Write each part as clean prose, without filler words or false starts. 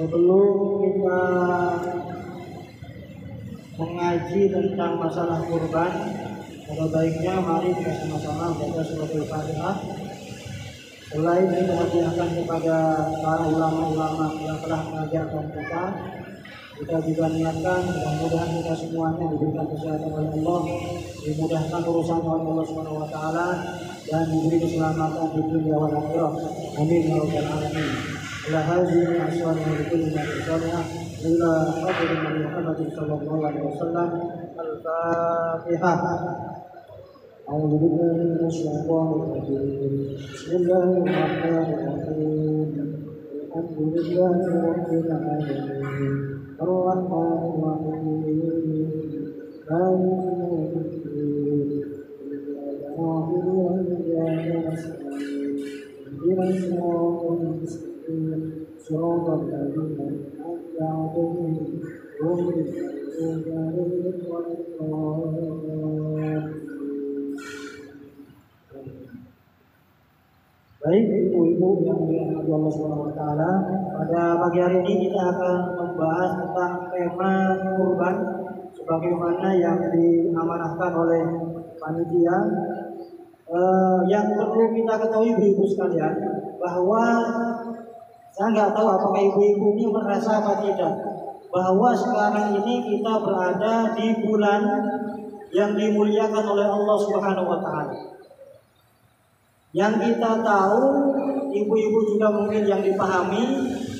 Sebelum kita mengaji tentang masalah kurban, pada baiknya mari kita sama-sama baca surat Al-Fatihah. Selain kita hadiahkan kepada para ulama-ulama yang telah mengajarkan kita juga niatkan mudah-mudahan kita semuanya diberikan kesehatan oleh Allah, dimudahkan urusan oleh Allah Subhanahu wa taala, dan diberi keselamatan di dunia wal akhirah. Amin ya rabbal alamin. La hazihi aswani wa kulli ma tasawwa illa qadri Muhammad sallallahu alaihi wasallam. Al-Fatihah. A'udzu billahi minasyaitonir rajim. Bismillahirrahmanirrahim. Alhamdulillahi rabbil alamin. Ar-Rahmanir Rahim. Baik ibu-ibu yang dirahmati Allah Subhanahu wa taala, pada pagi hari ini kita akan membahas tentang tema kurban sebagaimana yang diamanahkan oleh panitia. Yang perlu kita ketahui ibu-ibu sekalian, bahwa saya nggak tahu apakah ibu-ibu ini merasa apa tidak, bahwa sekarang ini kita berada di bulan yang dimuliakan oleh Allah Subhanahu wa taala. Yang kita tahu, ibu-ibu juga mungkin yang dipahami,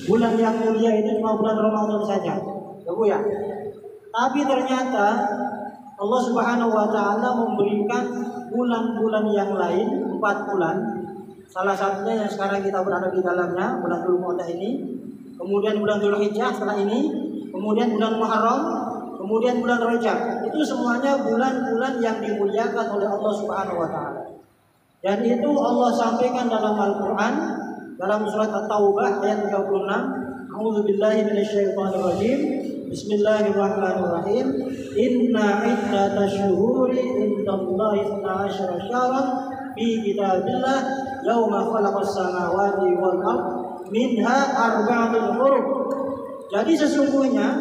bulan yang mulia ini cuma bulan Ramadan saja, ya Bu ya. Tapi ternyata Allah Subhanahu wa taala memberikan bulan-bulan yang lain, 4 bulan. Salah satunya yang sekarang kita berada di dalamnya, bulan Dzulqa'dah ini, kemudian bulan Dzulhijjah setelah ini, kemudian bulan Muharram, kemudian bulan Rajab. Itu semuanya bulan-bulan yang dimuliakan oleh Allah Subhanahu wa taala. Dan itu Allah sampaikan dalam Al-Quran, dalam surat At-Taubah ayat 36. A'udzu billahi minasyaitonir rajim. Bismillahirrahmanirrahim. Inna iddatash syuhuri indallahi 12 syahran fi kitabillah yauma khalaqas samawati wal ardh minha arba'atul hurum. Jadi sesungguhnya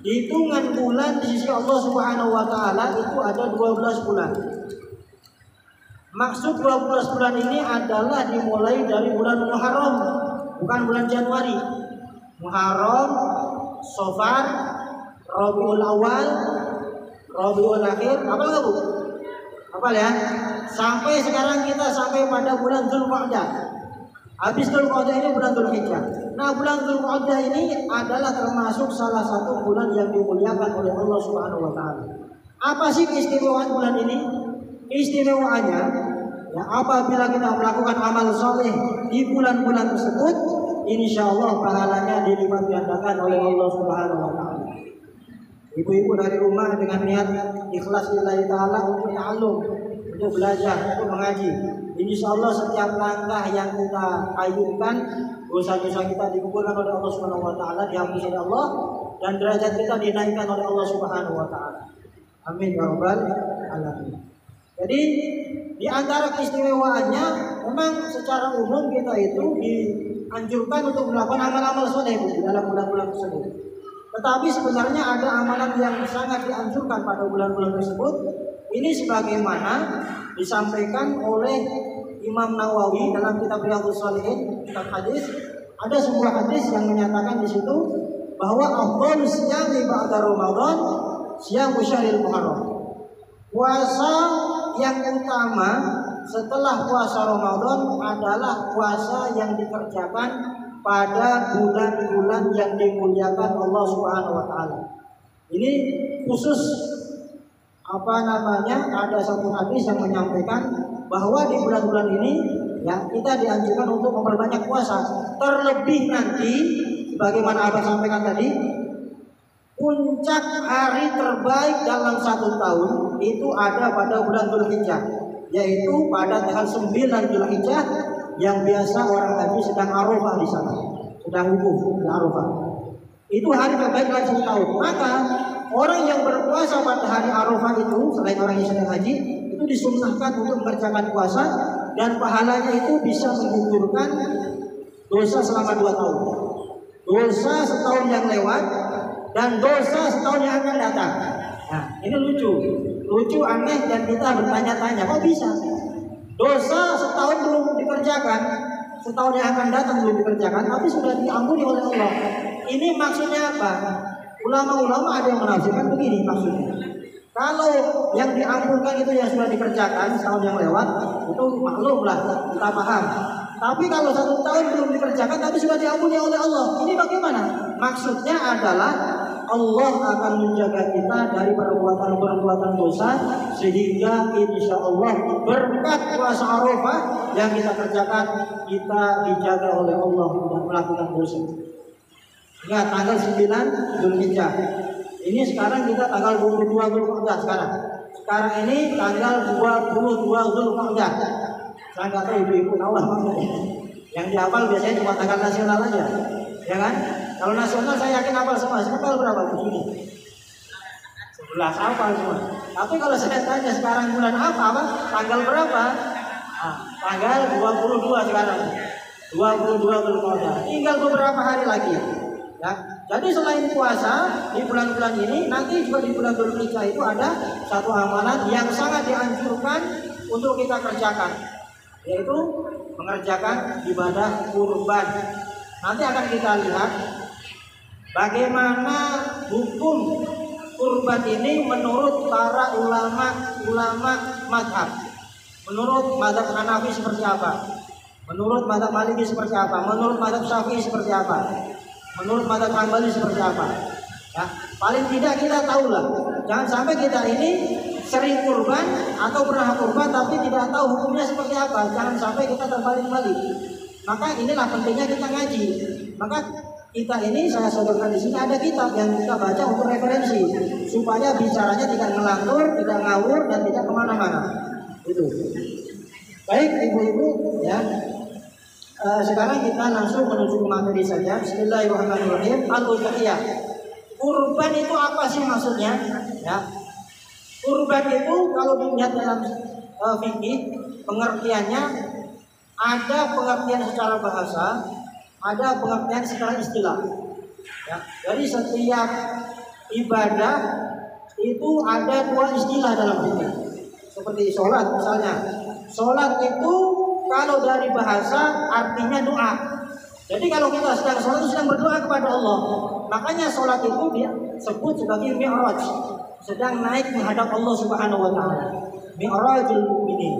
hitungan bulan di sisi Allah Subhanahu wa taala itu ada 12 bulan. Maksud 12 bulan ini adalah dimulai dari bulan Muharram, bukan bulan Januari. Muharram, Safar, Rabiul Awal, Rabiul Akhir, apa enggak Bu? Apa ya? Sampai sekarang kita sampai pada bulan Dzulqa'dah. Habis Dzulqa'dah ini bulan Dzulhijjah. Nah, bulan Dzulqa'dah ini adalah termasuk salah satu bulan yang dimuliakan oleh Allah Subhanahu wa taala. Apa sih keistimewaan bulan ini? Istimewaannya, ya, apabila kita melakukan amal soleh di bulan-bulan tersebut, insya Allah pahalanya dilipat gandakan oleh Allah Subhanahu wa taala. Ibu-ibu dari rumah dengan niat ikhlas lillahi taala untuk ta'allum, untuk belajar, untuk mengaji, insya Allah setiap langkah yang kita ayunkan, dosa-dosa kita dikumpulkan oleh Allah Subhanahu wa taala, dihapus oleh Allah, dan derajat kita dinaikkan oleh Allah Subhanahu wa taala. Amin ya rabbal alamin. Jadi di antara keistimewaannya, memang secara umum kita itu dianjurkan untuk melakukan amal-amal soleh di dalam bulan-bulan tersebut. Tetapi sebenarnya ada amalan yang sangat dianjurkan pada bulan-bulan tersebut. Ini sebagaimana disampaikan oleh Imam Nawawi dalam kitab Riyadhus Shalihin, kitab hadis. Ada sebuah hadis yang menyatakan di situ bahwa afdhalus siyami ba'da Ramadan siyamu syahril Muharram. Puasa yang utama setelah puasa Ramadan adalah puasa yang dikerjakan pada bulan-bulan yang dimuliakan Allah Subhanahu wa taala. Ini khusus ada satu hadis yang menyampaikan bahwa di bulan-bulan ini ya kita dianjurkan untuk memperbanyak puasa. Terlebih nanti sebagaimana Abang sampaikan tadi, puncak hari terbaik dalam 1 tahun itu ada pada bulan Dzulhijjah, yaitu pada tanggal 9 Dzulhijjah yang biasa orang haji sedang Arafah di sana, sedang wukuf di Arafah. Itu hari terbaik dalam 1 tahun. Maka orang yang berpuasa pada hari Arafah itu, selain orang yang sedang haji, itu disunnahkan untuk mengerjakan puasa, dan pahalanya itu bisa menggugurkan dosa selama 2 tahun. dosa setahun yang lewat dan dosa setahun yang akan datang. Nah, ini lucu, aneh, dan kita bertanya-tanya, kok bisa? Dosa setahun belum dikerjakan, setahun yang akan datang belum dikerjakan, tapi sudah diampuni oleh Allah. Ini maksudnya apa? Ulama-ulama ada yang menafsirkan begini maksudnya. Kalau yang diampunkan itu yang sudah dikerjakan setahun yang lewat, itu maklum lah, kita paham. Tapi kalau 1 tahun belum dikerjakan tapi sudah diampuni oleh Allah, ini bagaimana? Maksudnya adalah Allah akan menjaga kita dari perbuatan-perbuatan dosa, sehingga insya Allah berkat puasa Arafah yang kita kerjakan, kita dijaga oleh Allah tidak melakukan dosa. Ya, tanggal 9 Zulhijjah. Ini sekarang kita tanggal 22 Zulhijjah sekarang. Sekarang ini tanggal 22 Zulhijjah. Saya nggak tahu ibu-ibu tahu lah maksudnya. Yang dihafal biasanya cuma tanggal nasional aja, ya kan? Kalau nasional saya yakin hafal semua. Hafal berapa di sini? 11 hafal semua. Tapi kalau saya tanya sekarang bulan apa? Tanggal berapa? Nah, tanggal 22 sekarang. 22 Zulhijjah. Tinggal beberapa hari lagi. Ya, jadi selain puasa di bulan-bulan ini, nanti juga di bulan Zulhijjah itu ada satu amalan yang sangat dianjurkan untuk kita kerjakan, yaitu mengerjakan ibadah kurban. Nanti akan kita lihat bagaimana hukum kurban ini menurut para ulama mazhab. Menurut mazhab Hanafi seperti apa? Menurut mazhab Maliki seperti apa? Menurut mazhab Syafi'i seperti apa? Menurut mazhab Hambali seperti apa? Ya, paling tidak kita tahulah. Jangan sampai kita ini sering kurban atau pernah kurban tapi tidak tahu hukumnya seperti apa. Jangan sampai kita terbalik-balik. Maka inilah pentingnya kita ngaji. Maka kita ini, saya sodorkan di sini ada kitab yang kita baca untuk referensi, supaya bicaranya tidak ngelantur, tidak ngawur, dan tidak kemana-mana. Itu. Baik ibu-ibu, ya. Sekarang kita langsung menuju ke materi saja. Bismillahirrahmanirrahim. Al-Udhiyah. Kurban itu apa sih maksudnya? Ya. Kurban itu kalau dilihat dalam fikih, pengertiannya ada pengertian secara bahasa, ada pengertian secara istilah. Ya. Jadi setiap ibadah itu ada 2 istilah dalam fikih. Seperti sholat misalnya. Sholat itu kalau dari bahasa artinya doa. Jadi kalau kita sedang sholat itu sedang berdoa kepada Allah. Makanya sholat itu dia sebut sebagai mi'raj, sedang naik menghadap Allah Subhanahu wa taala. Mi'rajul mu'minin.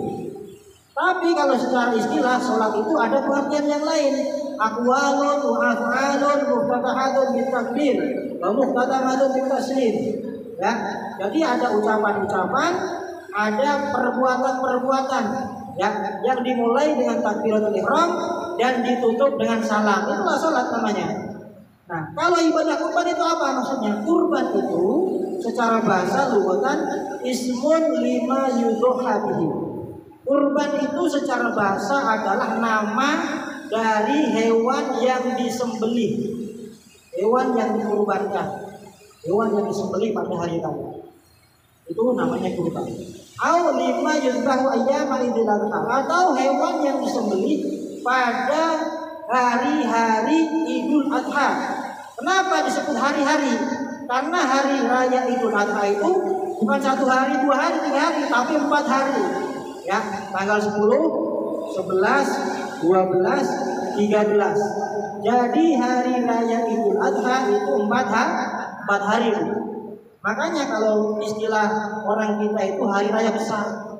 Tapi kalau secara istilah sholat itu ada pengertian yang lain. Aqwalun wa af'alun muftatahatun bitakbir wa muftatahatun bitaslim. Ya. Jadi ada ucapan-ucapan, ada perbuatan-perbuatan, ya, yang dimulai dengan takbiratul ihram dan ditutup dengan salam. Itulah sholat namanya. Nah, kalau ibadah kurban itu apa maksudnya? Kurban itu secara bahasa lughatan ismun lima yudhoha bihi. Kurban itu secara bahasa adalah nama dari hewan yang disembelih, hewan yang dikurbankan, hewan yang disembelih pada hari raya. Itu namanya kurban. Au lima yuzbahu ayyama idul adha, atau hewan yang disembelih pada hari-hari Idul Adha. Kenapa disebut hari-hari? Karena hari raya Idul Adha itu bukan 1 hari, 2 hari, 3 hari, tapi 4 hari. Ya, tanggal 10, 11, 12, 13. Jadi hari raya Idul Adha itu 4 hari. Makanya kalau istilah orang kita itu hari raya besar.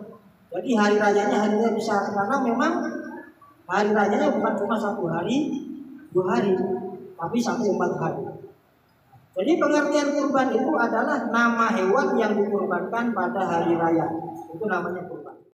Jadi hari rayanya hari raya besar, karena memang hari rayanya bukan cuma 1 hari, 2 hari, tapi sampai 4 hari. Jadi pengertian kurban itu adalah nama hewan yang dikurbankan pada hari raya. Itu namanya